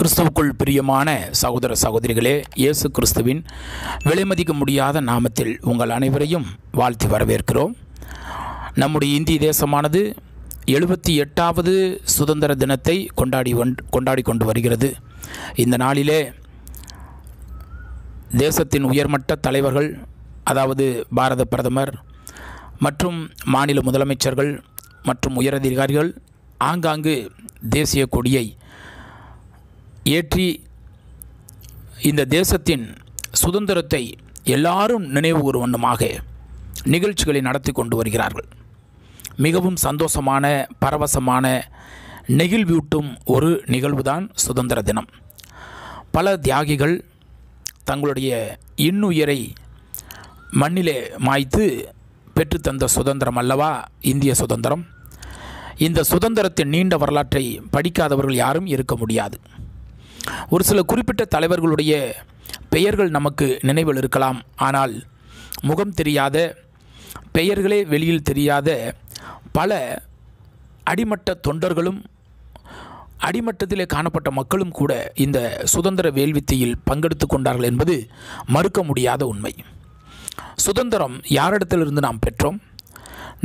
கிறிஸ்துவுக்குள் பிரியமான சகோதர சகோதரிகளே, இயேசு கிறிஸ்துவின் விலைமதிக்க முடியாத நாமத்தில் உங்கள் அனைவரையும் வாழ்த்தி வரவேற்கிறோம். நம்முடைய இந்திய தேசமானது 78வது சுதந்திர தினத்தை கொண்டாடி கொண்டு வருகிறது. இந்த நாளிலே தேசத்தின் உயர்மட்ட தலைவர்கள், அதாவது பாரத பிரதமர் மற்றும் மாநில முதலமைச்சர்கள் மற்றும் உயரதிகாரிகள் ஆங்காங்கு தேசிய கொடியை ஏற்றி இந்த தேசத்தின் சுதந்திரத்தை எல்லாரும் நினைவு கூறும் வண்ணமாக நிகழ்ச்சிகளை நடத்தி கொண்டு வருகிறார்கள். மிகவும் சந்தோஷமான, பரவசமான, நெகிழ்வூட்டும் ஒரு நிகழ்வுதான் சுதந்திர தினம். பல தியாகிகள் தங்களுடைய இன்னுயிரை மண்ணிலே மாய்த்து பெற்றுத்தந்த சுதந்திரம் அல்லவா இந்திய சுதந்திரம். இந்த சுதந்திரத்தின் நீண்ட வரலாற்றை படிக்காதவர்கள் யாரும் இருக்க முடியாது. ஒரு சில குறிப்பிட்ட தலைவர்களுடைய பெயர்கள் நமக்கு நினைவில் இருக்கலாம். ஆனால் முகம் தெரியாத, பெயர்களே வெளியில் தெரியாத பல அடிமட்ட தொண்டர்களும் அடிமட்டத்திலே காணப்பட்ட மக்களும் கூட இந்த சுதந்திர வேள்வித்தையில் பங்கெடுத்து கொண்டார்கள் என்பது மறுக்க முடியாத உண்மை. சுதந்திரம் யாரிடத்திலிருந்து நாம் பெற்றோம்?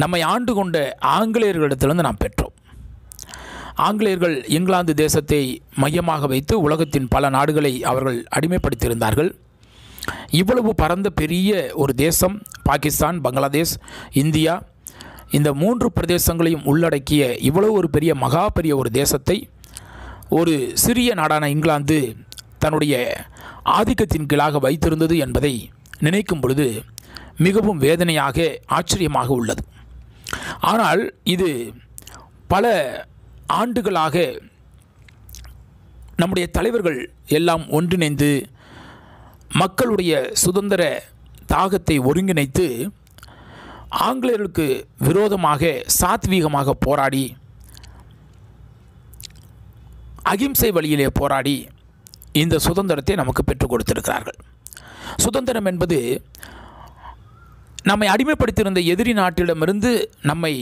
நம்மை ஆண்டு கொண்ட ஆங்கிலேயர்களிடத்திலிருந்து நாம் பெற்றோம். ஆங்கிலேயர்கள் இங்கிலாந்து தேசத்தை மையமாக வைத்து உலகத்தின் பல நாடுகளை அவர்கள் அடிமைப்படுத்தியிருந்தார்கள். இவ்வளவு பரந்த பெரிய ஒரு தேசம் பாகிஸ்தான், பங்களாதேஷ், இந்தியா, இந்த 3 பிரதேசங்களையும் உள்ளடக்கிய இவ்வளவு ஒரு பெரிய ஒரு தேசத்தை ஒரு சிறிய நாடான இங்கிலாந்து தன்னுடைய ஆதிக்கத்தின் கீழாக வைத்திருந்தது என்பதை நினைக்கும் பொழுது மிகவும் வேதனையாக, ஆச்சரியமாக உள்ளது. ஆனால் இது பல ஆண்டுகளாக நம்முடைய தலைவர்கள் எல்லாம் ஒன்றிணைந்து மக்களுடைய சுதந்திர தாகத்தை ஒருங்கிணைத்து ஆங்கிலேயர்களுக்கு விரோதமாக சாத்வீகமாக போராடி, அகிம்சை வழியிலே போராடி இந்த சுதந்திரத்தை நமக்கு பெற்றுக் கொடுத்திருக்கிறார்கள். சுதந்திரம் என்பது நம்மை அடிமைப்படுத்தியிருந்த எதிரி நாட்டிடமிருந்து நம்மை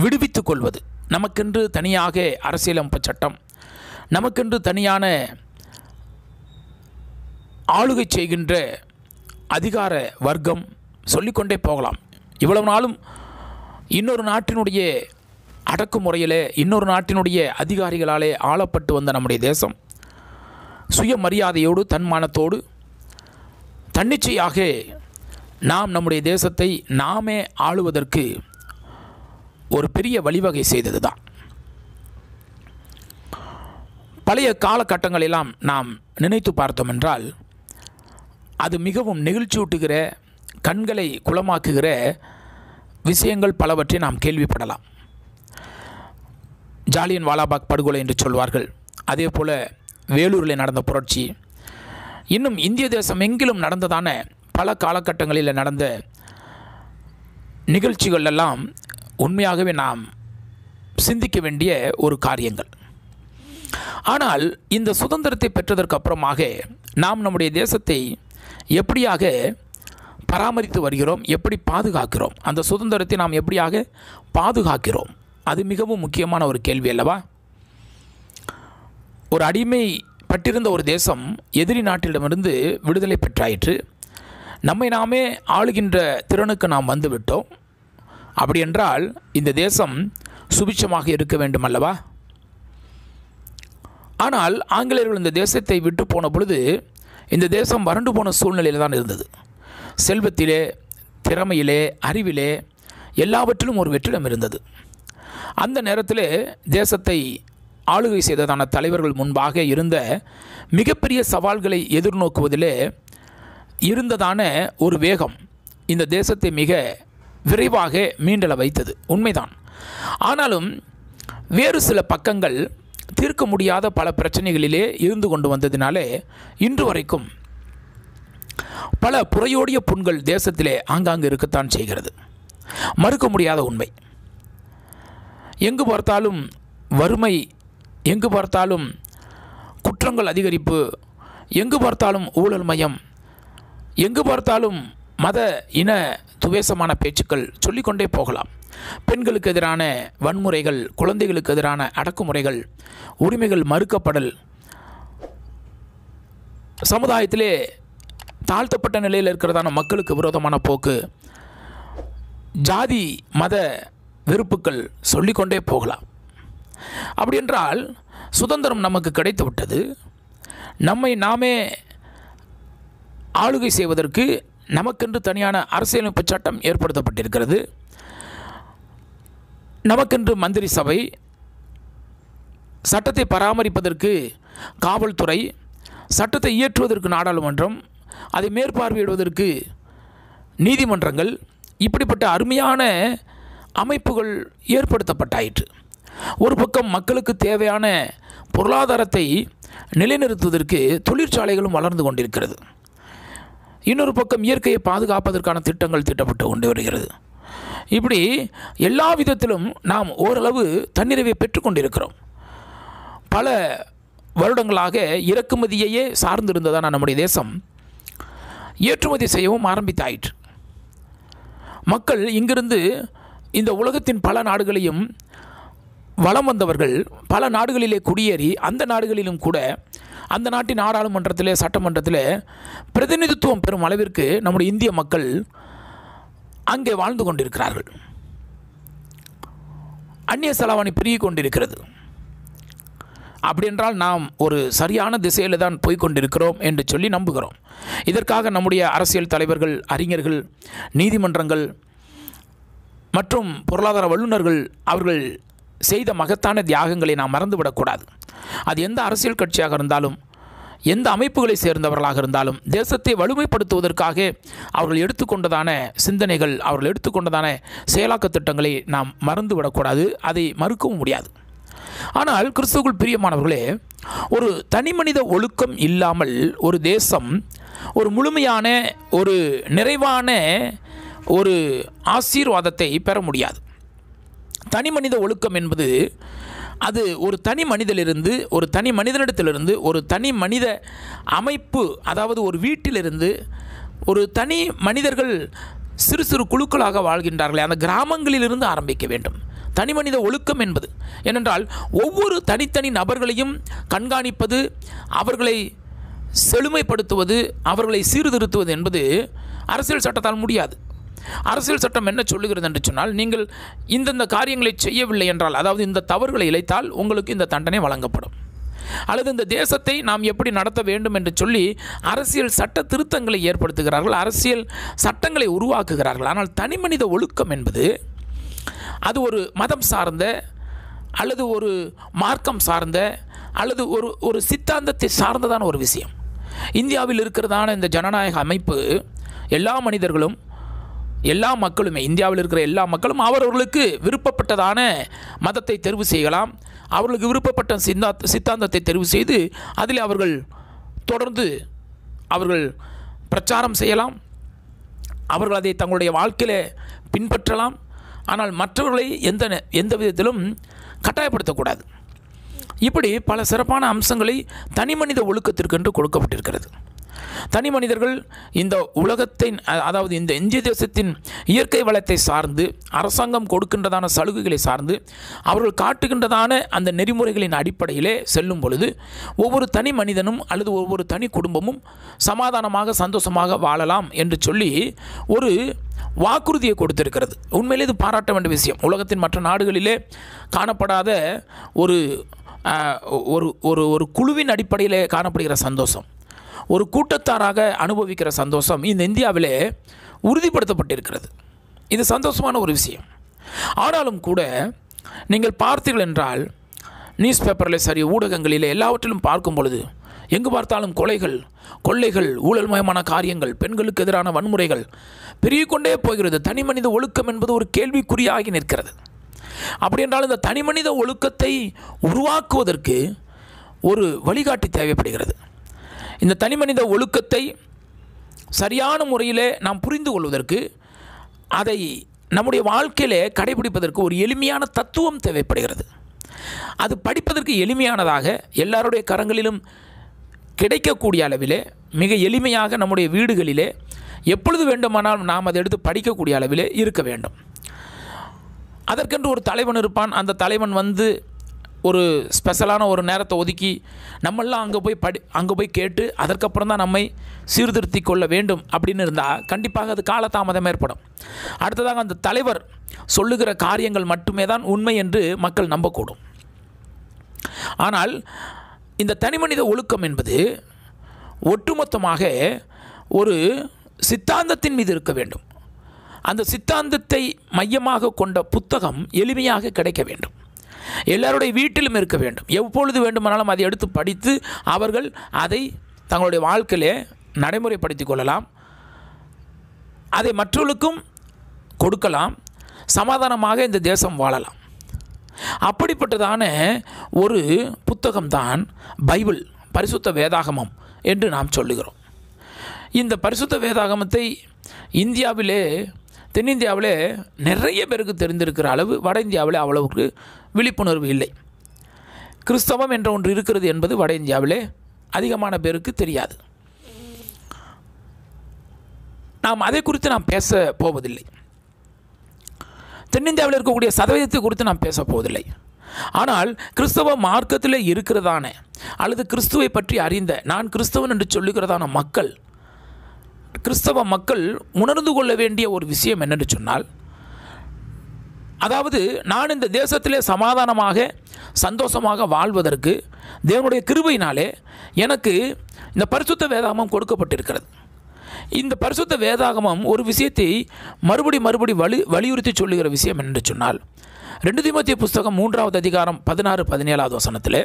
விடுவித்துக் கொள்வது. நமக்கென்று தனியாக அரசியலமைப்பு சட்டம், நமக்கென்று தனியான ஆளுகை செய்கின்ற அதிகார வர்க்கம், சொல்லிக்கொண்டே போகலாம். இவ்வளவு நாளும் இன்னொரு நாட்டினுடைய அடக்குமுறையிலே, இன்னொரு நாட்டினுடைய அதிகாரிகளாலே ஆளப்பட்டு வந்த நம்முடைய தேசம் சுயமரியாதையோடு, தன்மானத்தோடு, தன்னிச்சையாக நாம் நம்முடைய தேசத்தை நாமே ஆளுவதற்கு ஒரு பெரிய வழிவகை செய்தது தான். பழைய காலகட்டங்களெல்லாம் நாம் நினைத்து பார்த்தோம் என்றால் அது மிகவும் நெகிழ்ச்சியூட்டுகிற, கண்களை குளமாக்குகிற விஷயங்கள் பலவற்றை நாம் கேள்விப்படலாம். ஜாலியன் வாலாபாக் படுகொலை என்று சொல்வார்கள். அதே போல் வேலூரில் நடந்த புரட்சி, இன்னும் இந்திய தேசம் எங்கிலும் நடந்ததான பல காலகட்டங்களில் நடந்த நிகழ்ச்சிகள் எல்லாம் உண்மையாகவே நாம் சிந்திக்க வேண்டிய ஒரு காரியங்கள். ஆனால் இந்த சுதந்திரத்தை பெற்றதற்கு அப்புறமாக நாம் நம்முடைய தேசத்தை எப்படியாக பராமரித்து வருகிறோம், எப்படி பாதுகாக்கிறோம், அந்த சுதந்திரத்தை நாம் எப்படியாக பாதுகாக்கிறோம், அது மிகவும் முக்கியமான ஒரு கேள்வி அல்லவா? ஒரு அடிமைப்பட்டிருந்த ஒரு தேசம் எதிரி நாட்டிடமிருந்து விடுதலை பெற்றாயிற்று. நம்மை நாமே ஆளுகின்ற திறனுக்கு நாம் வந்துவிட்டோம். அப்படி என்றால் இந்த தேசம் சுபிட்சமாக இருக்க வேண்டும் அல்லவா? ஆனால் ஆங்கிலேயர்கள் இந்த தேசத்தை விட்டு போன பொழுது இந்த தேசம் வறண்டு போன சூழ்நிலையில் தான் இருந்தது. செல்வத்திலே, திறமையிலே, அறிவிலே, எல்லாவற்றிலும் ஒரு வெற்றிடம் இருந்தது. அந்த நேரத்தில் தேசத்தை ஆளுகை செய்ததான தலைவர்கள் முன்பாக இருந்த மிகப்பெரிய சவால்களை எதிர்நோக்குவதிலே இருந்ததான ஒரு வேகம் இந்த தேசத்தை மிக விரைவாக மீண்டெழ வைத்தது, உண்மைதான். ஆனாலும் வேறு சில பக்கங்கள் தீர்க்க முடியாத பல பிரச்சனைகளிலே இருந்து கொண்டு வந்ததினாலே இன்று வரைக்கும் பல புறையோடிய புண்கள் தேசத்திலே ஆங்காங்கு இருக்கத்தான் செய்கிறது, மறுக்க முடியாத உண்மை. எங்கு பார்த்தாலும் வறுமை, எங்கு பார்த்தாலும் குற்றங்கள் அதிகரிப்பு, எங்கு பார்த்தாலும் ஊழல் மயம், எங்கு பார்த்தாலும் மத இன துவேஷமான பேச்சுக்கள் சொல்லிக்கொண்டே போகலாம். பெண்களுக்கு எதிரான வன்முறைகள், குழந்தைகளுக்கு எதிரான அடக்குமுறைகள், உரிமைகள் மறுக்கப்படல், சமுதாயத்திலே தாழ்த்தப்பட்ட நிலையில் இருக்கிறதான மக்களுக்கு விரோதமான போக்கு, ஜாதி மத வெறுப்புகள் சொல்லிக்கொண்டே போகலாம். அப்படி என்றால் சுதந்திரம் நமக்கு கிடைத்து விட்டது. நம்மை நாமே ஆளுகை செய்வதற்கு நமக்கென்று தனியான அரசியலமைப்பு சட்டம் ஏற்படுத்தப்பட்டிருக்கிறது. நமக்கென்று மந்திரி சபை, சட்டத்தை பராமரிப்பதற்கு காவல்துறை, சட்டத்தை இயற்றுவதற்கு நாடாளுமன்றம், அதை மேற்பார்வையிடுவதற்கு நீதிமன்றங்கள், இப்படிப்பட்ட அருமையான அமைப்புகள் ஏற்படுத்தப்பட்டாயிற்று. ஒரு பக்கம் மக்களுக்கு தேவையான பொருளாதாரத்தை நிலைநிறுத்துவதற்கு தொழிற்சாலைகளும் வளர்ந்து கொண்டிருக்கிறது. இன்னொரு பக்கம் இயற்கையை பாதுகாப்பதற்கான திட்டங்கள் தீட்டப்பட்டு கொண்டு வருகிறது. இப்படி எல்லா விதத்திலும் நாம் ஓரளவு தன்னிறைவை பெற்றுக்கொண்டிருக்கிறோம். பல வருடங்களாக இறக்குமதியையே சார்ந்திருந்ததான நம்முடைய தேசம் ஏற்றுமதி செய்யவும் ஆரம்பித்தாயிற்று. மக்கள் இங்கிருந்து இந்த உலகத்தின் பல நாடுகளையும் வலம் வந்தவர்கள் பல நாடுகளிலே குடியேறி அந்த நாடுகளிலும் கூட அந்த நாட்டின் நாடாளுமன்றத்திலே சட்டமன்றத்திலே பிரதிநிதித்துவம் பெறும் அளவிற்கு நம்முடைய இந்திய மக்கள் அங்கே வாழ்ந்து கொண்டிருக்கிறார்கள். அந்நிய செலாவணி பெருகி கொண்டிருக்கிறது. அப்படி என்றால் நாம் ஒரு சரியான திசையில் தான் போய்கொண்டிருக்கிறோம் என்று சொல்லி நம்புகிறோம். இதற்காக நம்முடைய அரசியல் தலைவர்கள், அறிஞர்கள், நீதிமன்றங்கள் மற்றும் பொருளாதார வல்லுநர்கள் அவர்கள் செய்த மகத்தான தியாகங்களை நாம் மறந்துவிடக்கூடாது. அது எந்த அரசியல் கட்சியாக இருந்தாலும், எந்த அமைப்புகளை சேர்ந்தவர்களாக இருந்தாலும், தேசத்தை வலிமைப்படுத்துவதற்காக அவர்கள் எடுத்துக்கொண்டதான சிந்தனைகள், அவர்கள் எடுத்துக்கொண்டதான செயலாக்க திட்டங்களை நாம் மறந்துவிடக்கூடாது. அதை மறுக்கவும் முடியாது. ஆனால் கிறிஸ்துவுக்குள் பிரியமானவர்களே, ஒரு தனி மனித ஒழுக்கம் இல்லாமல் ஒரு தேசம் ஒரு முழுமையான, ஒரு நிறைவான ஒரு ஆசீர்வாதத்தை பெற முடியாது. தனி மனித ஒழுக்கம் என்பது அது ஒரு தனி மனிதனிலிருந்து, ஒரு தனி மனிதனிடத்திலிருந்து, ஒரு தனி மனித அமைப்பு, அதாவது ஒரு வீட்டிலிருந்து ஒரு தனி மனிதர்கள் சிறு சிறு குழுக்களாக வாழ்கின்றார்களே அந்த கிராமங்களிலிருந்து ஆரம்பிக்க வேண்டும் தனி மனித ஒழுக்கம் என்பது. ஏனென்றால் ஒவ்வொரு தனித்தனி நபர்களையும் கண்காணிப்பது, அவர்களை செழுமைப்படுத்துவது, அவர்களை சீர்திருத்துவது என்பது அரசியல் சட்டத்தால் முடியாது. அரசியல் சட்டம் என்ன சொல்லுகிறது என்று சொன்னால், நீங்கள் இந்தந்த காரியங்களை செய்யவில்லை என்றால், அதாவது இந்த தவறுகளை இழைத்தால் உங்களுக்கு இந்த தண்டனை வழங்கப்படும், அல்லது இந்த தேசத்தை நாம் எப்படி நடத்த வேண்டும் என்று சொல்லி அரசியல் சட்ட திருத்தங்களை ஏற்படுத்துகிறார்கள், அரசியல் சட்டங்களை உருவாக்குகிறார்கள். ஆனால் தனி மனித ஒழுக்கம் என்பது அது ஒரு மதம் சார்ந்த, அல்லது ஒரு மார்க்கம் சார்ந்த, அல்லது ஒரு சித்தாந்தத்தை சார்ந்ததான ஒரு விஷயம். இந்தியாவில் இருக்கிறதான இந்த ஜனநாயக அமைப்பு எல்லா மனிதர்களும், எல்லா மக்களுமே, இந்தியாவில் இருக்கிற எல்லா மக்களும் அவரவர்களுக்கு விருப்பப்பட்டதான மதத்தை தெரிவு செய்யலாம், அவர்களுக்கு விருப்பப்பட்ட சித்தாந்தத்தை தெரிவு செய்து அதில் அவர்கள் தொடர்ந்து அவர்கள் பிரச்சாரம் செய்யலாம், அவர்கள் அதை தங்களுடைய வாழ்க்கையில் பின்பற்றலாம். ஆனால் மற்றவர்களை எந்த விதத்திலும் கட்டாயப்படுத்தக்கூடாது. இப்படி பல சிறப்பான அம்சங்களை தனி மனித ஒழுக்கத்திற்கென்று கொடுக்கப்பட்டிருக்கிறது. தனி மனிதர்கள் இந்த உலகத்தின், அதாவது இந்த இந்திய தேசத்தின் இயற்கை வளத்தை சார்ந்து, அரசாங்கம் கொடுக்கின்றதான சலுகைகளை சார்ந்து, அவர்கள் காட்டுகின்றதான அந்த நெறிமுறைகளின் அடிப்படையிலே செல்லும் பொழுது ஒவ்வொரு தனி மனிதனும் அல்லது ஒவ்வொரு தனி குடும்பமும் சமாதானமாக சந்தோஷமாக வாழலாம் என்று சொல்லி ஒரு வாக்குறுதியை கொடுத்திருக்கிறது. உண்மையிலே இது பாராட்ட வேண்டிய விஷயம். உலகத்தின் மற்ற நாடுகளிலே காணப்படாத ஒரு ஒரு குழுவின் அடிப்படையிலே காணப்படுகிற சந்தோஷம், ஒரு கூட்டத்தாராக அனுபவிக்கிற சந்தோஷம் இந்த இந்தியாவிலே உறுதிப்படுத்தப்பட்டிருக்கிறது. இது சந்தோஷமான ஒரு விஷயம். ஆனாலும் கூட நீங்கள் பார்த்தீர்கள் என்றால், நியூஸ் பேப்பரில் சரி, ஊடகங்களிலே எல்லாவற்றிலும் பார்க்கும் பொழுது எங்கு பார்த்தாலும் கொலைகள், கொள்ளைகள், ஊழல்மயமான காரியங்கள், பெண்களுக்கு எதிரான வன்முறைகள் பெருகிக்கொண்டே போகிறது. தனி மனித ஒழுக்கம் என்பது ஒரு கேள்விக்குறியாகி நிற்கிறது. அப்படி என்றால் இந்த தனி மனித ஒழுக்கத்தை உருவாக்குவதற்கு ஒரு வழிகாட்டி தேவைப்படுகிறது. இந்த தனி மனித ஒழுக்கத்தை சரியான முறையில் நாம் புரிந்து கொள்வதற்கு, அதை நம்முடைய வாழ்க்கையிலே கடைபிடிப்பதற்கு ஒரு எளிமையான தத்துவம் தேவைப்படுகிறது. அது படிப்பதற்கு எளிமையானதாக, எல்லாருடைய கரங்களிலும் கிடைக்கக்கூடிய அளவிலே, மிக எளிமையாக நம்முடைய வீடுகளிலே எப்பொழுது வேண்டுமானாலும் நாம் அதை எடுத்து படிக்கக்கூடிய அளவிலே இருக்க வேண்டும். அதற்கென்று ஒரு தலைவன் இருப்பான். அந்த தலைவன் வந்து ஒரு ஸ்பெஷலான ஒரு நேரத்தை ஒதுக்கி நம்மெல்லாம் அங்கே போய் கேட்டு அதற்கப்புறம் தான் நம்மை சீர்திருத்தி கொள்ள வேண்டும் அப்படின்னு இருந்தால் கண்டிப்பாக அது காலதாமதம் ஏற்படும். அடுத்ததாக அந்த தலைவர் சொல்லுகிற காரியங்கள் மட்டுமே தான் உண்மை என்று மக்கள் நம்பக்கூடும். ஆனால் இந்த தனிமனித ஒழுக்கம் என்பது ஒட்டுமொத்தமாக ஒரு சித்தாந்தத்தின் மீது இருக்க வேண்டும். அந்த சித்தாந்தத்தை மையமாக கொண்ட புத்தகம் எளிமையாக கிடைக்க வேண்டும். எல்லாருடைய வீட்டிலும் இருக்க வேண்டும். எப்பொழுது வேண்டுமானாலும் அதை எடுத்து படித்து அவர்கள் அதை தங்களுடைய வாழ்க்கையிலே நடைமுறைப்படுத்தி கொள்ளலாம். அதை மற்றவர்களுக்கும் கொடுக்கலாம். சமாதானமாக இந்த தேசம் வாழலாம். அப்படிப்பட்டதான ஒரு புத்தகம்தான் பைபிள், பரிசுத்த வேதாகமம் என்று நாம் சொல்லுகிறோம். இந்த பரிசுத்த வேதாகமத்தை இந்தியாவிலே, தென்னிந்தியாவிலே நிறைய பேருக்கு தெரிந்திருக்கிற அளவு வட இந்தியாவிலே அவ்வளவுக்கு விழிப்புணர்வு இல்லை. கிறிஸ்தவம் என்ற ஒன்று இருக்கிறது என்பது வட இந்தியாவிலே அதிகமான பேருக்கு தெரியாது. நாம் அதை குறித்து நாம் பேச போவதில்லை. தென்னிந்தியாவில் இருக்கக்கூடிய சதவீதத்தை குறித்து நாம் பேச போவதில்லை. ஆனால் கிறிஸ்தவ மார்க்கத்தில் இருக்கிறதான அல்லது கிறிஸ்துவை பற்றி அறிந்த, நான் கிறிஸ்தவன் என்று சொல்லுகிறதான மக்கள், கிறிஸ்தவ மக்கள் உணர்ந்து கொள்ள வேண்டிய ஒரு விஷயம் என்னென்று சொன்னால், அதாவது நான் இந்த தேசத்திலே சமாதானமாக சந்தோஷமாக வாழ்வதற்கு தேவனுடைய கிருபையினாலே எனக்கு இந்த பரிசுத்த வேதாகமம் கொடுக்கப்பட்டிருக்கிறது. இந்த பரிசுத்த வேதாகமம் ஒரு விஷயத்தை மறுபடி வலியுறுத்தி சொல்லுகிற விஷயம் என்று சொன்னால், 2 தீமோத்தேயு புஸ்தகம் 3வது அதிகாரம் 16-17 வசனத்தில்,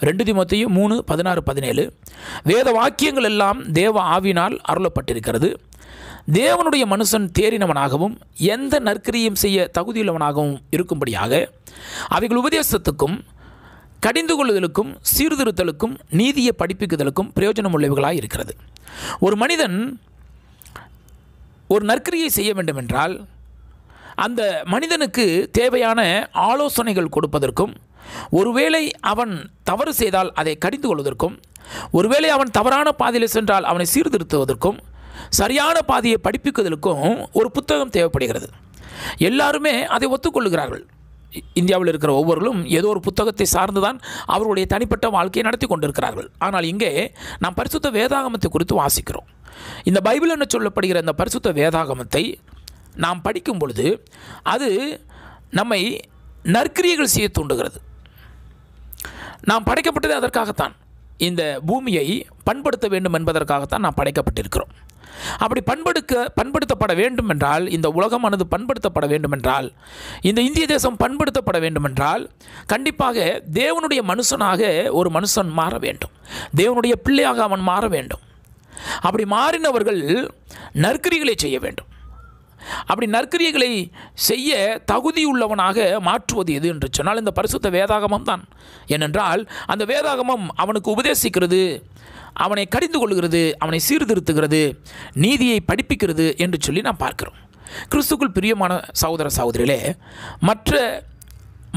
2 தீமோத்தேயு 3:16-17, வேத வாக்கியங்கள் எல்லாம் தேவ ஆவியினால் அருளப்பட்டிருக்கிறது. தேவனுடைய மனுஷன் தேறினவனாகவும் எந்த நற்கிரியும் செய்ய தகுதியுள்ளவனாகவும் இருக்கும்படியாக அவைகள் உபதேசத்துக்கும் கடிந்து கொள்ளுதலுக்கும் சீர்திருத்தலுக்கும் நீதியை படிப்பிக்குதலுக்கும் பிரயோஜனம் உள்ளவைகளாக இருக்கிறது. ஒரு மனிதன் ஒரு நற்கிரியை செய்ய வேண்டும் என்றால் அந்த மனிதனுக்கு தேவையான ஆலோசனைகள் கொடுப்பதற்கும், ஒருவேளை அவன் தவறு செய்தால் அதை கடிந்து கொள்வதற்கும், ஒருவேளை அவன் தவறான பாதையில் சென்றால் அவனை சீர்திருத்துவதற்கும், சரியான பாதையை படிப்பிக்குவதற்கும் ஒரு புத்தகம் தேவைப்படுகிறது. எல்லாருமே அதை ஒத்துக்கொள்ளுகிறார்கள். இந்தியாவில் இருக்கிற ஒவ்வொருவரும் ஏதோ ஒரு புத்தகத்தை சார்ந்துதான் அவர்களுடைய தனிப்பட்ட வாழ்க்கையை நடத்தி கொண்டிருக்கிறார்கள். ஆனால் இங்கே நாம் பரிசுத்த வேதாகமத்தை குறித்து வாசிக்கிறோம். இந்த பைபிள் என்று சொல்லப்படுகிற இந்த பரிசுத்த வேதாகமத்தை நாம் படிக்கும் பொழுது அது நம்மை நற்கிரியைகள் செய்ய தூண்டுகிறது. நாம் படைக்கப்பட்டது அதற்காகத்தான். இந்த பூமியை பண்படுத்த வேண்டும் என்பதற்காகத்தான் நாம் படைக்கப்பட்டிருக்கிறோம். அப்படி பண்படுத்தப்பட வேண்டும் என்றால், இந்த உலகமானது பண்படுத்தப்பட வேண்டும் என்றால், இந்த இந்திய தேசம் பண்படுத்தப்பட வேண்டும் என்றால், கண்டிப்பாக தேவனுடைய மனுஷனாக ஒரு மனுஷன் மாற வேண்டும். தேவனுடைய பிள்ளையாக அவன் மாற வேண்டும். அப்படி மாறினவர்கள் நற்கிரியைகளை செய்ய வேண்டும். அப்படி நற்கிரியைகளை செய்ய தகுதியுள்ளவனாக மாற்றுவது எது என்று சொன்னால் இந்த பரிசுத்த வேதாகமம் தான். ஏனென்றால் அந்த வேதாகமம் அவனுக்கு உபதேசிக்கிறது, அவனை கடிந்து கொள்கிறது, அவனை சீர்திருத்துகிறது, நீதியை படிப்பிக்கிறது என்று சொல்லி நாம் பார்க்கிறோம். கிறிஸ்துக்குள் பிரியமான சகோதர சகோதரிகளே, மற்ற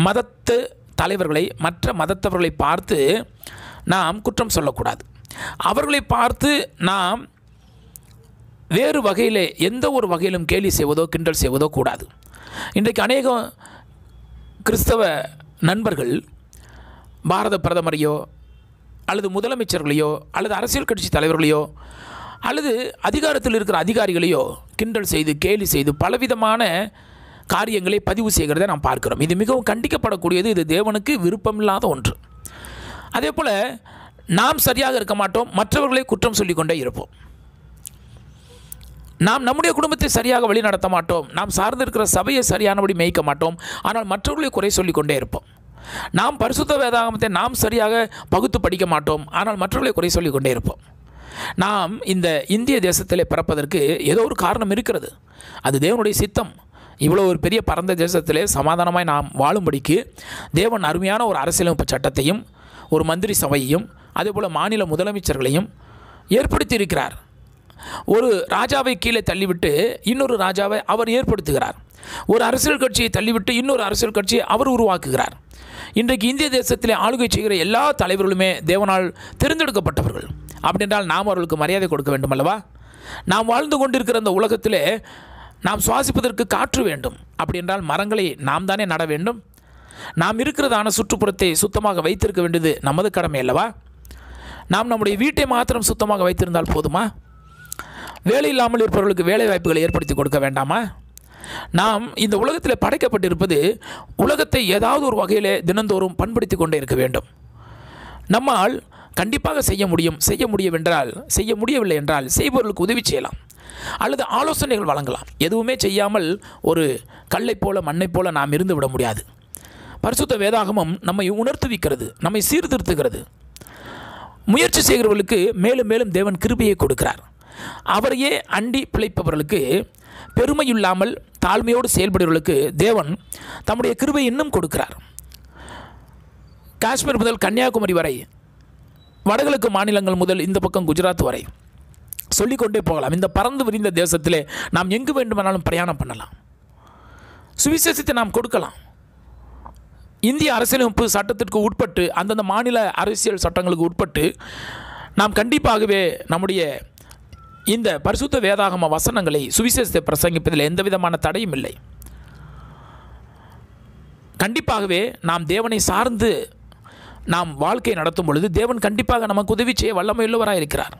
மதத்து தலைவர்களை, மற்ற மதத்தவர்களை பார்த்து நாம் குற்றம் சொல்லக்கூடாது. அவர்களை பார்த்து நாம் வேறு வகையில், எந்த ஒரு வகையிலும் கேலி செய்வதோ கிண்டல் செய்வதோ கூடாது. இன்றைக்கு அநேக கிறிஸ்தவ நண்பர்கள் பாரத பிரதமரையோ அல்லது முதலமைச்சர்களையோ அல்லது அரசியல் கட்சி தலைவர்களையோ அல்லது அதிகாரத்தில் இருக்கிற அதிகாரிகளையோ கிண்டல் செய்து கேலி செய்து பலவிதமான காரியங்களை பதிவு செய்கிறதை நாம் பார்க்கிறோம். இது மிகவும் கண்டிக்கப்படக்கூடியது. இது தேவனுக்கு விருப்பமில்லாத ஒன்று. அதே போல் நாம் சரியாக இருக்க மாட்டோம், மற்றவர்களை குற்றம் சொல்லிக்கொண்டே இருப்போம். நாம் நம்முடைய குடும்பத்தை சரியாக வழி நடத்த மாட்டோம், நாம் சார்ந்திருக்கிற சபையை சரியானபடி மேய்க்க மாட்டோம், ஆனால் மற்றவர்களை குறை சொல்லிக்கொண்டே இருப்போம். நாம் பரிசுத்த வேதாகமத்தை நாம் சரியாக பகுத்து படிக்க மாட்டோம், ஆனால் மற்றவர்களை குறை சொல்லிக்கொண்டே இருப்போம். நாம் இந்த இந்திய தேசத்திலே பிறப்பதற்கு ஏதோ ஒரு காரணம் இருக்கிறது. அது தேவனுடைய சித்தம். இவ்வளோ ஒரு பெரிய பரந்த தேசத்திலே சமாதானமாய் நாம் வாழும்படிக்கு தேவன் அருமையான ஒரு அரசியலமைப்பு சட்டத்தையும் ஒரு மந்திரி சபையையும் அதேபோல் மாநில முதலமைச்சர்களையும் ஏற்படுத்தி இருக்கிறார். ஒரு ராஜாவை கீழே தள்ளிவிட்டு இன்னொரு ராஜாவை அவர் ஏற்படுத்துகிறார். ஒரு அரசியல் கட்சியை தள்ளிவிட்டு இன்னொரு அரசியல் கட்சியை அவர் உருவாக்குகிறார். இன்றைக்கு இந்திய தேசத்திலே ஆளுகை செய்கிற எல்லா தலைவர்களுமே தேவனால் தேர்ந்தெடுக்கப்பட்டவர்கள். அப்படின்றால் நாம் அவர்களுக்கு மரியாதை கொடுக்க வேண்டும் அல்லவா? நாம் வாழ்ந்து கொண்டிருக்கிற அந்த உலகத்திலே நாம் சுவாசிப்பதற்கு காற்று வேண்டும். அப்படி என்றால் மரங்களை நாம் தானே நட வேண்டும். நாம் இருக்கிறதான சுற்றுப்புறத்தை சுத்தமாக வைத்திருக்க வேண்டியது நமது கடமை அல்லவா? நாம் நம்முடைய வீட்டை மாத்திரம் சுத்தமாக வைத்திருந்தால் போதுமா? வேலை இல்லாமல் இருப்பவர்களுக்கு வேலை வாய்ப்புகளை ஏற்படுத்தி கொடுக்க வேண்டாமா? நாம் இந்த உலகத்தில் படைக்கப்பட்டிருப்பது உலகத்தை ஏதாவது ஒரு வகையில் தினந்தோறும் பண்படுத்தி கொண்டே இருக்க வேண்டும். நம்மால் கண்டிப்பாக செய்ய முடியவில்லை என்றால் செய்பவர்களுக்கு உதவி செய்யலாம் அல்லது ஆலோசனைகள் வழங்கலாம். எதுவுமே செய்யாமல் ஒரு கல்லை போல மண்ணை போல நாம் இருந்து விட முடியாது. பரிசுத்த வேதாகமம் நம்மை உணர்த்துவிக்கிறது, நம்மை சீர்திருத்துகிறது. முயற்சி செய்கிறவர்களுக்கு மேலும் மேலும் தேவன் கிருபையை கொடுக்கிறார். அவரையே அண்டி பிழைப்பவர்களுக்கு, பெருமையில்லாமல் தாழ்மையோடு செயல்படுவர்களுக்கு தேவன் தம்முடைய கிருபை இன்னும் கொடுக்கிறார். காஷ்மீர் முதல் கன்னியாகுமரி வரை, வடகிழக்கு மாநிலங்கள் முதல் இந்த பக்கம் குஜராத் வரை சொல்லிக்கொண்டே போகலாம். இந்த பறந்து விரிந்த தேசத்திலே நாம் எங்கு வேண்டுமானாலும் பிரயாணம் பண்ணலாம். சுவிசேஷத்தை நாம் கொடுக்கலாம். இந்திய அரசியலமைப்பு சட்டத்திற்கு உட்பட்டு, அந்தந்த மாநில அரசியல் சட்டங்களுக்கு உட்பட்டு நாம் கண்டிப்பாகவே நம்முடைய இந்த பரிசுத்த வேதாகம வசனங்களை சுவிசேஷத்தை பிரசங்கிப்பதில் எந்த விதமான தடையும் இல்லை. கண்டிப்பாகவே நாம் தேவனை சார்ந்து நாம் வாழ்க்கை நடத்தும் பொழுது தேவன் கண்டிப்பாக நமக்கு உதவி செய்ய வல்லமையுள்ளவராக இருக்கிறார்.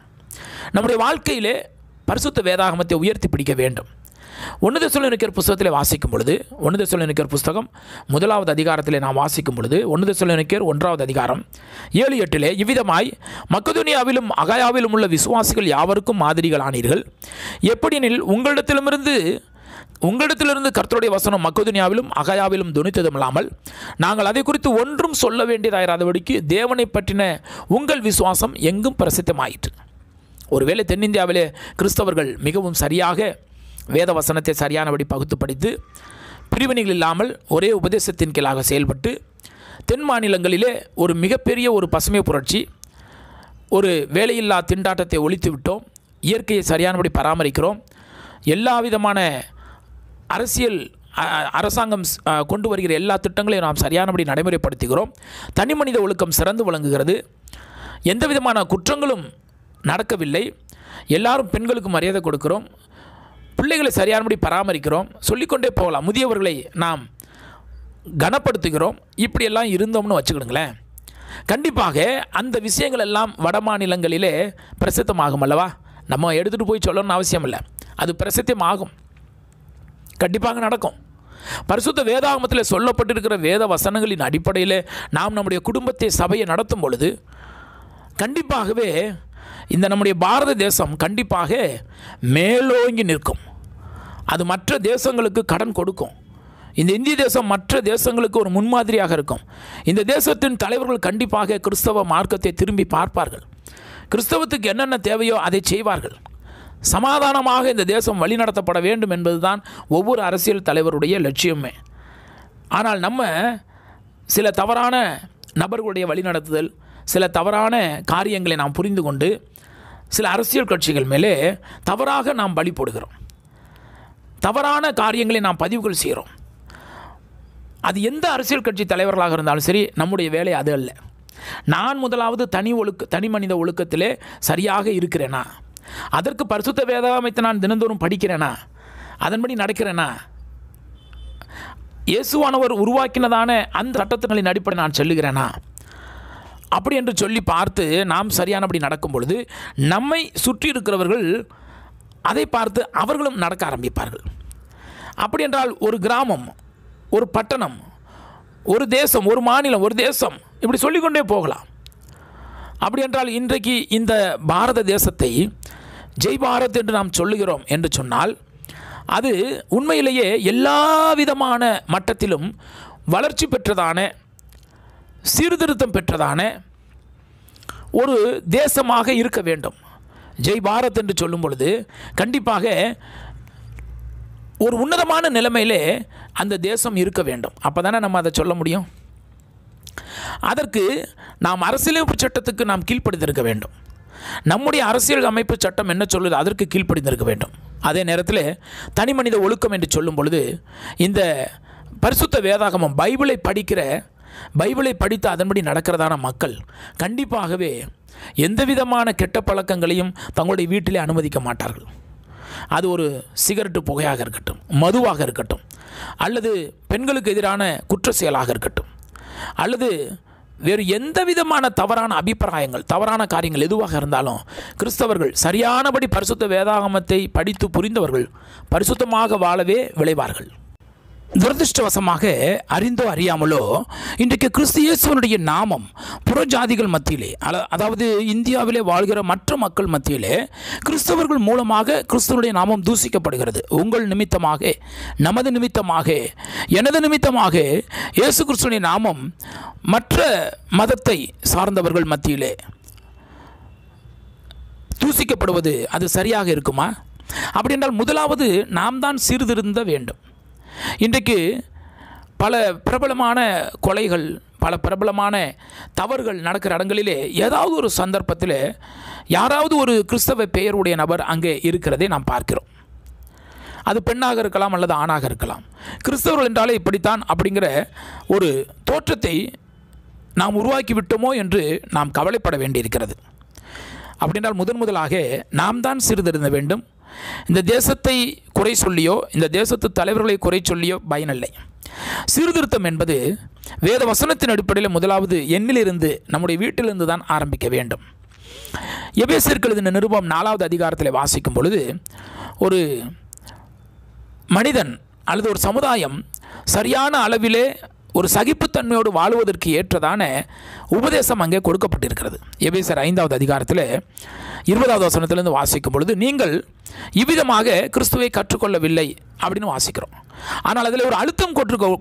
நம்முடைய வாழ்க்கையிலே பரிசுத்த வேதாகமத்தை உயர்த்தி பிடிக்க வேண்டும். 1 தெசலோனிக்கேயர் புஸ்தகத்தில் வாசிக்கும் பொழுது, 1 தெசலோனிக்கேயர் புஸ்தகம் 1வது அதிகாரத்தில் நாம் வாசிக்கும் பொழுது, 1 தெசலோனிக்கேயர் 1வது அதிகாரம் 7-8 இவ்விதமாய் மக்கெதோனியாவிலும் அகாயாவிலும் உள்ள விசுவாசிகள் யாவருக்கும் மாதிரிகளானீர்கள். எப்படியெனில் உங்களிடத்திலிருந்து கர்த்தருடைய வசனம் மக்கெதோனியாவிலும் அகாயாவிலும் துணித்ததுமில்லாமல் நாங்கள் அதை குறித்து ஒன்றும் சொல்ல வேண்டியதாயிராதபடிக்கு தேவனை பற்றின உங்கள் விசுவாசம் எங்கும் பிரசித்தமாயிற்று. ஒருவேளை தென்னிந்தியாவிலே கிறிஸ்தவர்கள் மிகவும் சரியாக வேத வசனத்தை சரியானபடி பகுத்து படித்து பிரிவினைகள் இல்லாமல் ஒரே உபதேசத்தின் கீழாக செயல்பட்டு, தென் மாநிலங்களிலே ஒரு மிகப்பெரிய ஒரு பசுமை புரட்சி, ஒரு வேலையில்லா திண்டாட்டத்தை ஒழித்து விட்டோம், இயற்கையை சரியானபடி பராமரிக்கிறோம், எல்லா விதமான அரசாங்கம் கொண்டு வருகிற எல்லா திட்டங்களையும் நாம் சரியானபடி நடைமுறைப்படுத்துகிறோம், தனி மனித ஒழுக்கம் சிறந்து விளங்குகிறது, எந்த விதமான குற்றங்களும் நடக்கவில்லை, எல்லாரும் பெண்களுக்கு மரியாதை கொடுக்கிறோம், பிள்ளைகளை சரியானபடி பராமரிக்கிறோம், சொல்லிக்கொண்டே போகலாம், முதியவர்களை நாம் கனப்படுத்துகிறோம். இப்படியெல்லாம் இருந்தோம்னு வச்சுக்கிடுங்களேன், கண்டிப்பாக அந்த விஷயங்கள் எல்லாம் வட மாநிலங்களிலே பிரசித்தமாகும் அல்லவா? நம்ம எடுத்துகிட்டு போய் சொல்லணும்னு அவசியம் இல்லை, அது பிரசித்தமாகும், கண்டிப்பாக நடக்கும். பரிசுத்த வேதாகமத்தில் சொல்லப்பட்டிருக்கிற வேத வசனங்களின் அடிப்படையில் நாம் நம்முடைய குடும்பத்தை, சபையை நடத்தும் பொழுது கண்டிப்பாகவே இந்த நம்முடைய பாரத தேசம் கண்டிப்பாக மேலோங்கி நிற்கும். அது மற்ற தேசங்களுக்கு கடன் கொடுக்கும். இந்த இந்திய தேசம் மற்ற தேசங்களுக்கு ஒரு முன்மாதிரியாக இருக்கும். இந்த தேசத்தின் தலைவர்கள் கண்டிப்பாக கிறிஸ்தவ மார்க்கத்தை திரும்பி பார்ப்பார்கள். கிறிஸ்தவத்துக்கு என்னென்ன தேவையோ அதை செய்வார்கள். சமாதானமாக இந்த தேசம் வழிநடத்தப்பட வேண்டும் என்பதுதான் ஒவ்வொரு அரசியல் தலைவருடைய லட்சியமே. ஆனால் நம்ம சில தவறான நபர்களுடைய வழிநடத்துதல், சில தவறான காரியங்களை நாம் புரிந்து கொண்டு சில அரசியல் கட்சிகள் மேலே தவறாக நாம் பலி போடுகிறோம், தவறான காரியங்களை நாம் பதிவுகள் செய்கிறோம். அது எந்த அரசியல் கட்சி தலைவர்களாக இருந்தாலும் சரி, நம்முடைய வேலை அது அல்ல. நான் முதலாவது தனி மனித ஒழுக்கத்திலே சரியாக இருக்கிறேனா, அதற்கு பரிசுத்த வேதாகமத்தை நான் தினந்தோறும் படிக்கிறேனா, அதன்படி நடக்கிறேனா, இயேசுவானவர் உருவாக்கினதான அந்த சட்டத்தின் அடிப்படை நான் செல்லுகிறேனா, அப்படி என்று சொல்லி பார்த்து நாம் சரியானபடி நடக்கும் பொழுது நம்மை சுற்றி இருக்கிறவர்கள் அதை பார்த்து அவர்களும் நடக்க ஆரம்பிப்பார்கள். அப்படி என்றால் ஒரு கிராமம், ஒரு பட்டணம், ஒரு தேசம், ஒரு மாநிலம், ஒரு தேசம், இப்படி சொல்லிக்கொண்டே போகலாம். அப்படி என்றால் இன்றைக்கு இந்த பாரத தேசத்தை ஜெய் பாரத் என்று நாம் சொல்லுகிறோம் என்று சொன்னால் அது உண்மையிலேயே எல்லா விதமான மட்டத்திலும் வளர்ச்சி பெற்றதான, சீர்திருத்தம் பெற்றதான ஒரு தேசமாக இருக்க வேண்டும். ஜெய் பாரத் என்று சொல்லும் பொழுது கண்டிப்பாக ஒரு உன்னதமான நிலைமையிலே அந்த தேசம் இருக்க வேண்டும். அப்போ தானே நம்ம அதை சொல்ல முடியும். அதற்கு நாம் அரசியலமைப்பு சட்டத்துக்கு நாம் கீழ்ப்படிந்திருக்க வேண்டும். நம்முடைய அரசியல் அமைப்பு சட்டம் என்ன சொல்லுது அதற்கு கீழ்ப்படிந்திருக்க வேண்டும். அதே நேரத்தில் தனி மனித ஒழுக்கம் என்று சொல்லும் பொழுது இந்த பரிசுத்த வேதாகமம் பைபிளை படித்து அதன்படி நடக்கிறதான மக்கள் கண்டிப்பாகவே எந்த விதமான கெட்ட பழக்கங்களையும் தங்களுடைய வீட்டிலே அனுமதிக்க மாட்டார்கள். அது ஒரு சிகரெட்டு புகையாக இருக்கட்டும், மதுவாக இருக்கட்டும், அல்லது பெண்களுக்கு எதிரான குற்ற செயலாக இருக்கட்டும், அல்லது வேறு எந்த விதமான தவறான அபிப்பிராயங்கள், தவறான காரியங்கள் எதுவாக இருந்தாலும் கிறிஸ்தவர்கள் சரியானபடி பரிசுத்த வேதாகமத்தை படித்து புரிந்தவர்கள் பரிசுத்தமாக வாழவே விளைவார்கள். துரதிருஷ்டவசமாக அறிந்தோ அறியாமலோ இன்றைக்கு கிறிஸ்து இயேசுவினுடைய நாமம் புறஜாதிகள் மத்தியிலே, அதாவது இந்தியாவிலே வாழ்கிற மற்ற மக்கள் மத்தியிலே கிறிஸ்தவர்கள் மூலமாக கிறிஸ்துவனுடைய நாமம் தூசிக்கப்படுகிறது. உங்கள் நிமித்தமாக, நமது நிமித்தமாக, எனது நிமித்தமாக இயேசு கிறிஸ்துவனுடைய நாமம் மற்ற மதத்தை சார்ந்தவர்கள் மத்தியிலே தூசிக்கப்படுவது அது சரியாக இருக்குமா? அப்படி என்றால் முதலாவது நாம் தான் சீர்திருந்த வேண்டும். இன்றைக்கு பல பிரபலமான கொலைகள், பல பிரபலமான தவறுகள் நடக்கிற இடங்களிலே ஏதாவது ஒரு சந்தர்ப்பத்தில் யாராவது ஒரு கிறிஸ்தவ பெயருடைய நபர் அங்கே இருக்கிறதை நாம் பார்க்கிறோம். அது பெண்ணாக இருக்கலாம் அல்லது ஆணாக இருக்கலாம். கிறிஸ்தவர்கள் என்றாலே இப்படித்தான் அப்படிங்கிற ஒரு தோற்றத்தை நாம் உருவாக்கி விட்டோமோ என்று நாம் கவலைப்பட வேண்டியிருக்கிறது. அப்படின்றால் முதலாக நாம் தான் சீர்திருந்த வேண்டும். இந்த தேசத்தை குறை சொல்லியோ, இந்த தேசத்து தலைவர்களை குறை சொல்லியோ பயனில்லை. சீர்திருத்தம் என்பது வேத வசனத்தின் அடிப்படையில் முதலாவது எண்ணிலிருந்து, நம்முடைய வீட்டிலிருந்து தான் ஆரம்பிக்க வேண்டும். எபேசியருக்கு எழுதின நிருபம் 4வது அதிகாரத்தில் வாசிக்கும் பொழுது ஒரு மனிதன் அல்லது ஒரு சமுதாயம் சரியான அளவிலே ஒரு சகிப்புத்தன்மையோடு வாழுவதற்கு ஏற்றதான உபதேசம் அங்கே கொடுக்கப்பட்டிருக்கிறது. எபேசியர் 5வது அதிகாரத்தில் 20வது வசனத்திலிருந்து வாசிக்கும் பொழுது, நீங்கள் இவ்விதமாக கிறிஸ்துவை கற்றுக்கொள்ளவில்லை அப்படின்னு வாசிக்கிறோம். ஆனால் அதில் ஒரு அழுத்தம்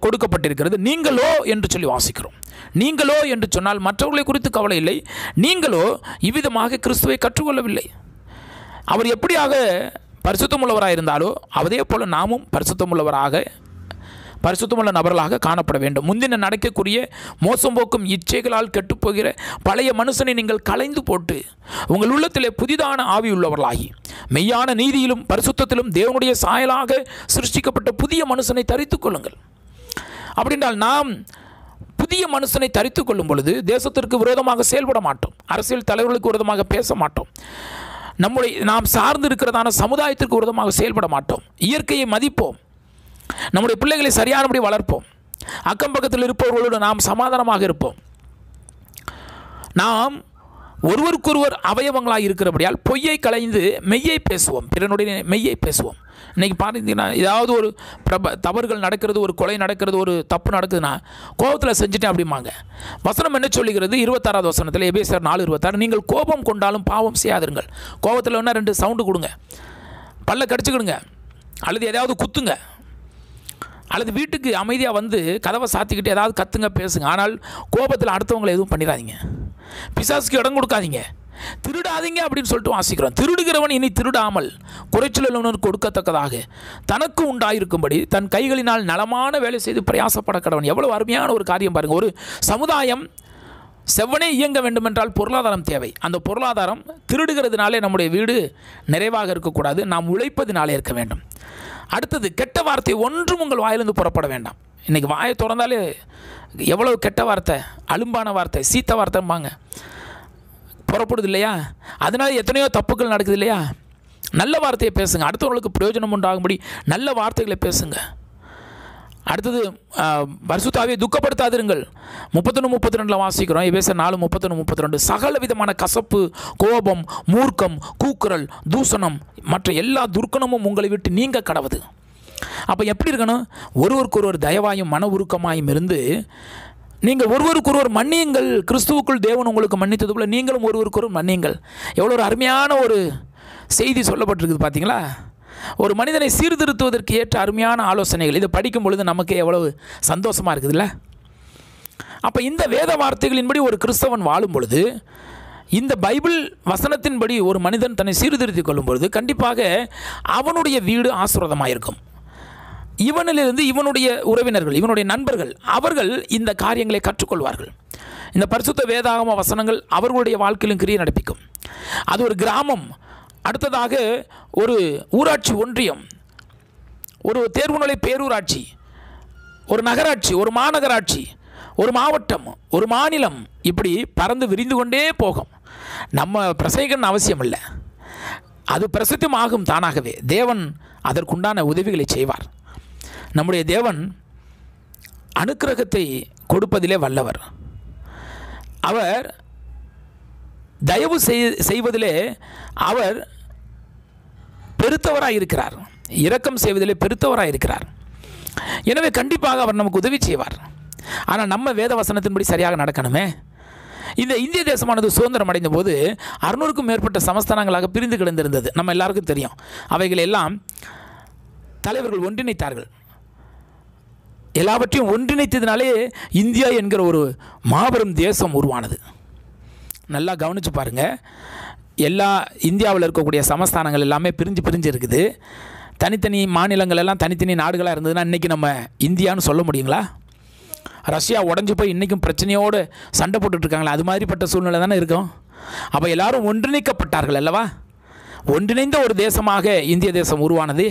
கொடுக்கப்பட்டிருக்கிறது. நீங்களோ என்று சொல்லி வாசிக்கிறோம். நீங்களோ என்று சொன்னால் மற்றவர்களை குறித்து கவலை இல்லை, நீங்களோ இவ்விதமாக கிறிஸ்துவை கற்றுக்கொள்ளவில்லை. அவர் எப்படியாக பரிசுத்தமுள்ளவராக இருந்தாலோ அதே போல் நாமும் பரிசுத்தமுள்ள நபர்களாக காணப்பட வேண்டும். முந்தின நடக்கக்கூடிய மோசம் போக்கும் இச்சைகளால் கெட்டுப்போகிற பழைய மனுஷனை நீங்கள் களைந்து போட்டு உங்கள் உள்ளத்திலே புதிதான ஆவி உள்ளவர்களாகி மெய்யான நீதியிலும் பரிசுத்தத்திலும் தேவனுடைய சாயலாக சிருஷ்டிக்கப்பட்ட புதிய மனுஷனை தரித்துக் கொள்ளுங்கள். அப்படின்றால் நாம் புதிய மனுஷனை தரித்துக் கொள்ளும் பொழுது தேசத்திற்கு விரோதமாக செயல்பட மாட்டோம், அரசியல் தலைவர்களுக்கு விரோதமாக பேச மாட்டோம், நாம் சார்ந்து இருக்கிறதான சமுதாயத்திற்கு விரோதமாக செயல்பட மாட்டோம், இயற்கையை மதிப்போம், நம்முடைய பிள்ளைகளை சரியானபடி வளர்ப்போம், அக்கம் பக்கத்தில் இருப்பவர்களோடு நாம் சமாதானமாக இருப்போம். நாம் ஒருவருக்கொருவர் அவயவங்களாக இருக்கிறபடியால் பொய்யை களைந்து மெய்யை பேசுவோம், பிறனுடைய மெய்யை பேசுவோம். இன்றைக்கி பார்த்தீங்கன்னா ஏதாவது ஒரு தவறுகள் நடக்கிறது, ஒரு கொலை நடக்கிறது, ஒரு தப்பு நடக்குதுன்னா கோபத்தில் செஞ்சுட்டேன் அப்படிம்பாங்க. வசனம் என்ன சொல்லுகிறது? 26வது வசனத்தில் எபேசியர் 4:26, நீங்கள் கோபம் கொண்டாலும் பாவம் செய்யாதிருங்கள். கோபத்தில் வேணால் 2 சவுண்டு கொடுங்க, பல்ல கடிச்சுக்கிடுங்க, அல்லது எதாவது குத்துங்க, அல்லது வீட்டுக்கு அமைதியாக வந்து கதவை சாத்திக்கிட்டு ஏதாவது கத்துங்க, பேசுங்க. ஆனால் கோபத்தில் அடுத்தவங்களை எதுவும் பண்ணிடாதீங்க, பிசாசுக்கு இடம் கொடுக்காதீங்க, திருடாதீங்க அப்படின்னு சொல்லிட்டு வாசிக்கிறோம். திருடுகிறவன் இனி திருடாமல் குறைச்சலுள்ளவனுக்கு கொடுக்கத்தக்கதாக தனக்கு உண்டாயிருக்கும்படி தன் கைகளினால் நலமான வேலை செய்து பிரயாசப்பட கடவன். எவ்வளவு அருமையான ஒரு காரியம் பாருங்கள். ஒரு சமுதாயம் செவ்வனே இயங்க வேண்டுமென்றால் பொருளாதாரம் தேவை. அந்த பொருளாதாரம் திருடுகிறதுனாலே நம்முடைய வீடு நிறைவாக இருக்கக்கூடாது, நாம் உழைப்பதினாலே இருக்க வேண்டும். அடுத்தது, கெட்ட வார்த்தை ஒன்றும் உங்கள் வாயிலிருந்து புறப்பட வேண்டாம். இன்றைக்கி வாயை திறந்தாலே எவ்வளவு கெட்ட வார்த்தை, அலும்பான வார்த்தை, சீத்த வார்த்தைம்பாங்க புறப்படுது இல்லையா? அதனால் எத்தனையோ தப்புகள் நடக்குது இல்லையா? நல்ல வார்த்தையை பேசுங்க, அடுத்தவங்களுக்கு பிரயோஜனம் உண்டாகும்படி நல்ல வார்த்தைகளை பேசுங்க. அடுத்தது, பரிசுத்தாவியை துக்கப்படுத்தாதிருங்கள். 31-32 வாசிக்கிறோம். எபேசியர் 4:31-32, சகல விதமான கசப்பு, கோபம், மூர்க்கம், கூக்குரல், தூசணம் மற்ற எல்லா துர்க்கணமும் உங்களை விட்டு நீங்க கடவுது. அப்போ எப்படி இருக்கணும்? ஒருவருக்கொருவர் தயவாயும் மன உருக்கமாயும் இருந்து நீங்கள் ஒருவருக்கொருவர் மன்னியுங்கள், கிறிஸ்துவுக்குள் தேவன் உங்களுக்கு மன்னித்தது போல நீங்களும் ஒருவருக்கொருவர் மன்னியுங்கள். எவ்வளோ ஒரு அருமையான ஒரு செய்தி சொல்லப்பட்டிருக்குது பார்த்தீங்களா? ஒரு மனிதனை சீர்திருத்துவதற்கு ஏற்ற அருமையான ஆலோசனைகள். இதை படிக்கும் பொழுது நமக்கு எவ்வளவு சந்தோஷமாக இருக்குதுல்ல? அப்போ இந்த வேத வார்த்தைகளின்படி ஒரு கிறிஸ்தவன் வாழும் பொழுது, இந்த பைபிள் வசனத்தின்படி ஒரு மனிதன் தன்னை சீர்திருத்திக் கொள்ளும் பொழுது கண்டிப்பாக அவனுடைய வீடு ஆசீர்வாதமாக இருக்கும். இவனிலிருந்து இவனுடைய உறவினர்கள், இவனுடைய நண்பர்கள், அவர்கள் இந்த காரியங்களை கற்றுக்கொள்வார்கள். இந்த பரிசுத்த வேதாகம வசனங்கள் அவர்களுடைய வாழ்க்கையிலும் கிரியை நடப்பிக்கும். அது ஒரு கிராமம், அடுத்ததாக ஒரு ஊராட்சி ஒன்றியம், ஒரு தேர்வுநிலை பேரூராட்சி, ஒரு நகராட்சி, ஒரு மாநகராட்சி, ஒரு மாவட்டம், ஒரு மாநிலம், இப்படி பறந்து விரிந்து கொண்டே போகும். நம்ம பிரசங்கிக்கணும்னு அவசியம் இல்லை, அது பிரசித்தமாகும் தானாகவே. தேவன் அதற்குண்டான உதவிகளை செய்வார். நம்முடைய தேவன் அனுக்கிரகத்தை கொடுப்பதிலே வல்லவர். அவர் தயவு செய்வதிலே அவர் பெருத்தவராக இருக்கிறார், இரக்கம் செய்வதிலே பெருத்தவராக இருக்கிறார். எனவே கண்டிப்பாக அவர் நமக்கு உதவி செய்வார். ஆனால் நம்ம வேத வசனத்தின்படி சரியாக நடக்கணுமே. இந்த இந்திய தேசமானது சுதந்திரம் அடைந்த போது 600க்கும் மேற்பட்ட சமஸ்தானங்களாக பிரிந்து கிடந்திருந்தது. நம்ம எல்லாருக்கும் தெரியும். அவைகள் எல்லாம் தலைவர்கள் ஒன்றிணைத்தார்கள். எல்லாவற்றையும் ஒன்றிணைத்ததினாலே இந்தியா என்கிற ஒரு மாபெரும் தேசம் உருவானது. நல்லா கவனித்து பாருங்கள். எல்லா இந்தியாவில் இருக்கக்கூடிய சமஸ்தானங்கள் எல்லாமே பிரிஞ்சு இருக்குது. தனித்தனி மாநிலங்கள் எல்லாம் தனித்தனி நாடுகளாக இருந்ததுன்னா இன்றைக்கி நம்ம இந்தியான்னு சொல்ல முடியுங்களா? ரஷ்யா உடஞ்சி போய் இன்றைக்கும் பிரச்சனையோடு சண்டை போட்டுட்ருக்காங்களா? அது மாதிரிப்பட்ட சூழ்நிலை தானே இருக்கும். அப்போ எல்லாரும் ஒன்றிணைக்கப்பட்டார்கள் அல்லவா? ஒன்றிணைந்த ஒரு தேசமாக இந்திய தேசம் உருவானது.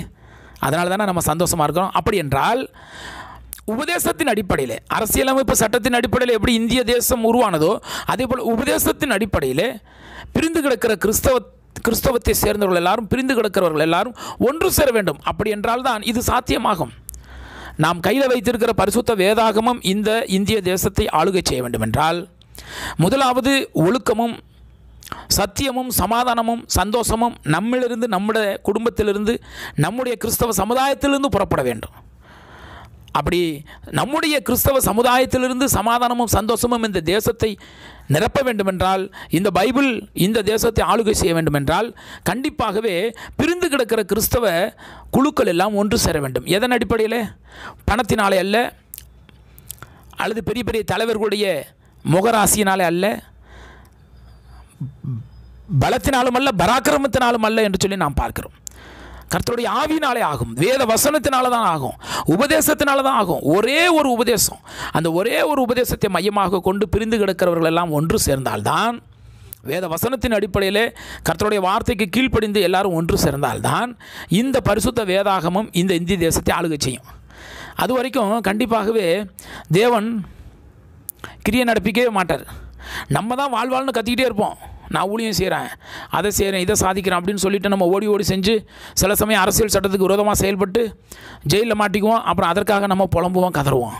அதனால தானே நம்ம சந்தோஷமாக இருக்கிறோம். அப்படி என்றால் உபதேசத்தின் அடிப்படையில், அரசியலமைப்பு சட்டத்தின் அடிப்படையில் எப்படி இந்திய தேசம் உருவானதோ அதே போல் உபதேசத்தின் அடிப்படையில் பிரிந்து கிடக்கிற கிறிஸ்தவத்தை சேர்ந்தவர்கள் எல்லாரும், பிரிந்து கிடக்கிறவர்கள் எல்லாரும் ஒன்று சேர வேண்டும். அப்படி என்றால் தான் இது சாத்தியமாகும். நாம் கையில் வைத்திருக்கிற பரிசுத்த வேதாகமம் இந்த இந்திய தேசத்தை ஆளுகை செய்ய வேண்டும் என்றால் முதலாவது ஒழுக்கமும் சத்தியமும் சமாதானமும் சந்தோஷமும் நம்மிலிருந்து, நம்முடைய குடும்பத்திலிருந்து, நம்முடைய கிறிஸ்தவ சமுதாயத்திலிருந்து புறப்பட வேண்டும். அப்படி நம்முடைய கிறிஸ்தவ சமுதாயத்திலிருந்து சமாதானமும் சந்தோஷமும் இந்த தேசத்தை நிரப்ப வேண்டுமென்றால், இந்த பைபிள் இந்த தேசத்தை ஆளுகை செய்ய வேண்டுமென்றால் கண்டிப்பாகவே பிரிந்து கிடக்கிற கிறிஸ்தவ குழுக்கள் எல்லாம் ஒன்று சேர வேண்டும். எதன் அடிப்படையில்? பணத்தினாலே அல்ல, அல்லது பெரிய பெரிய தலைவர்களுடைய முகராசியினாலே அல்ல, பலத்தினாலும் அல்ல, பராக்கிரமத்தினாலும் அல்ல என்று சொல்லி நாம் பார்க்கிறோம். கர்த்தருடைய ஆவியினாலே ஆகும், வேத வசனத்தினால தான் ஆகும், உபதேசத்தினால தான் ஆகும். ஒரே ஒரு உபதேசம், அந்த ஒரே ஒரு உபதேசத்தை மையமாக கொண்டு பிரிந்து கிடக்கிறவர்கள் எல்லாம் ஒன்று சேர்ந்தால்தான், வேத வசனத்தின் அடிப்படையில் கர்த்தருடைய வார்த்தைக்கு கீழ்ப்படிந்து எல்லாரும் ஒன்று சேர்ந்தால்தான் இந்த பரிசுத்த வேதாகமம் இந்த இந்திய தேசத்தை ஆளுகை செய்யும். அது வரைக்கும் கண்டிப்பாகவே தேவன் கிரியை நடப்பிக்கவே மாட்டார். நம்ம தான் வாழ்வாள்னு கத்திக்கிட்டே இருப்போம். நான் ஊழியம் செய்கிறேன், அதை செய்கிறேன், இதை சாதிக்கிறேன் அப்படின்னு சொல்லிவிட்டு நம்ம ஓடி செஞ்சு சில சமயம் அரசியல் சட்டத்துக்கு விரோதமாக செயல்பட்டு ஜெயிலில் மாட்டிக்குவோம். அப்புறம் அதற்காக நம்ம புலம்புவோம், கதறுவோம்.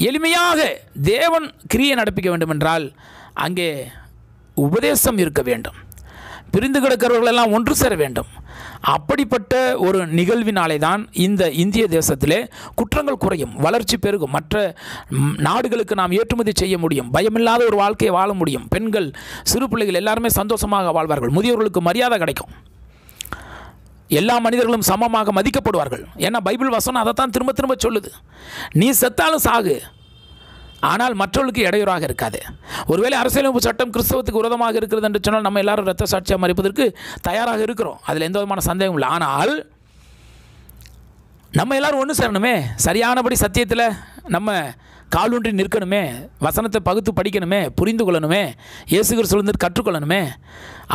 எளிமையாக தேவன் கிரியை நடப்பிக்க வேண்டும் என்றால் அங்கே உபதேசம் இருக்க வேண்டும், பிரிந்து கிடக்கிறவர்கள் எல்லாம் ஒன்று சேர வேண்டும். அப்படிப்பட்ட ஒரு நிகழ்வினாலே தான் இந்த இந்திய தேசத்திலே குற்றங்கள் குறையும், வளர்ச்சி பெருகும், மற்ற நாடுகளுக்கு நாம் ஏற்றுமதி செய்ய முடியும், பயமில்லாத ஒரு வாழ்க்கையை வாழ முடியும். பெண்கள், சிறு பிள்ளைகள் எல்லாருமே சந்தோஷமாக வாழ்வார்கள், முதியோர்களுக்கு மரியாதை கிடைக்கும், எல்லா மனிதர்களும் சமமாக மதிக்கப்படுவார்கள். ஏன்னா பைபிள் வசனம் அதைத்தான் திரும்ப திரும்ப சொல்லுது. நீ செத்தாலும் சாகு, ஆனால் மற்றவர்களுக்கு இடையூறாக இருக்காது. ஒருவேளை அரசியலமைப்பு சட்டம் கிறிஸ்தவத்துக்கு விரோதமாக இருக்கிறது என்று சொன்னால் நம்ம எல்லாரும் இரத்த சாட்சியாக மறிப்பதற்கு தயாராக இருக்கிறோம், அதில் எந்த விதமான சந்தேகம் இல்லை. ஆனால் நம்ம எல்லாரும் ஒன்று சேரணுமே, சரியானபடி சத்தியத்தில் நம்ம காலூன்றி நிற்கணுமே, வசனத்தை பகுத்து படிக்கணுமே, புரிந்து கொள்ளணுமே, இயேசு கிறிஸ்துவிலிருந்து கற்றுக்கொள்ளணுமே.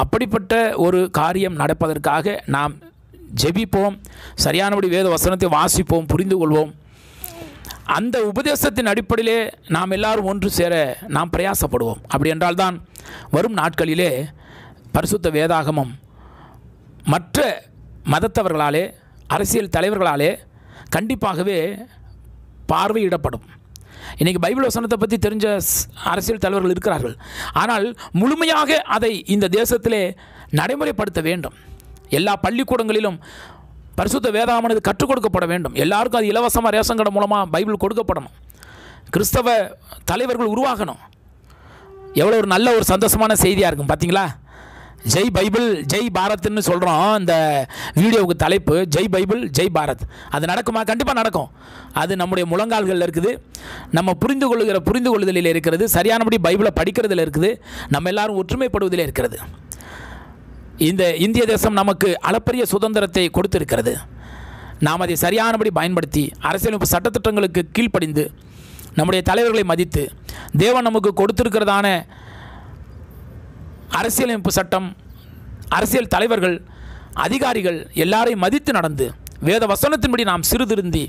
அப்படிப்பட்ட ஒரு காரியம் நடப்பதற்காக நாம் ஜெபிப்போம், சரியானபடி வேத வசனத்தை வாசிப்போம், புரிந்து கொள்வோம். அந்த உபதேசத்தின் அடிப்படையிலே நாம் எல்லாரும் ஒன்று சேர நாம் பிரயாசப்படுவோம். அப்படி என்றால்தான் வரும் நாட்களிலே பரிசுத்த வேதாகமம் மற்ற மதத்தவர்களாலே, அரசியல் தலைவர்களாலே கண்டிப்பாகவே பார்வையிடப்படும். இன்றைக்கி பைபிள் வசனத்தை பற்றி தெரிஞ்ச அரசியல் தலைவர்கள் இருக்கிறார்கள், ஆனால் முழுமையாக அதை இந்த தேசத்திலே நடைமுறைப்படுத்த வேண்டும். எல்லா பள்ளிக்கூடங்களிலும் பரிசுத்த வேதாகமானது கற்றுக் கொடுக்கப்பட வேண்டும். எல்லாருக்கும் அது இலவசமாக ரேஷன் கடை மூலமாக பைபிள் கொடுக்கப்படணும். கிறிஸ்தவ தலைவர்கள் உருவாகணும். எவ்வளோ ஒரு நல்ல ஒரு சந்தோஷமான செய்தியாக இருக்கும் பார்த்தீங்களா? ஜெய் பைபிள் ஜெய் பாரத்ன்னு சொல்கிறோம். இந்த வீடியோவுக்கு தலைப்பு ஜெய் பைபிள் ஜெய் பாரத். அது நடக்குமா? கண்டிப்பாக நடக்கும். அது நம்முடைய முழங்கால்களில் இருக்குது, நம்ம புரிந்து கொள்ளுதலில் இருக்கிறது, சரியானபடி பைபிளை படிக்கிறதில் இருக்குது, நம்ம எல்லாரும் ஒற்றுமைப்படுவதில் இருக்கிறது. இந்த இந்திய தேசம் நமக்கு அளப்பரிய சுதந்திரத்தை கொடுத்திருக்கிறது. நாம் அதை சரியானபடி பயன்படுத்தி அரசியலமைப்பு சட்டத்திட்டங்களுக்கு கீழ்ப்படிந்து நம்முடைய தலைவர்களை மதித்து தேவன் நமக்கு கொடுத்திருக்கிறதான அரசியலமைப்பு சட்டம், அரசியல் தலைவர்கள், அதிகாரிகள் எல்லாரையும் மதித்து நடந்து வேத வசனத்தின்படி நாம் சிறுதிருந்தி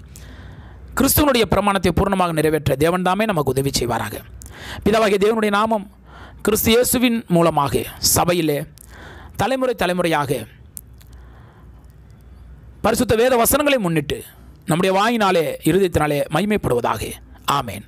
கிறிஸ்துவனுடைய பிரமாணத்தை பூர்ணமாக நிறைவேற்ற தேவன் தாமே நமக்கு உதவி செய்வாராக. பிதாவாகிய தேவனுடைய நாமம் கிறிஸ்து இயேசுவின் மூலமாக சபையிலே தலைமுறையாக பரிசுத்த வேத வசனங்களை முன்னிட்டு நம்முடைய வாயினாலே இருதயத்தினாலே மகிமைப்படுவதாக. ஆமேன்.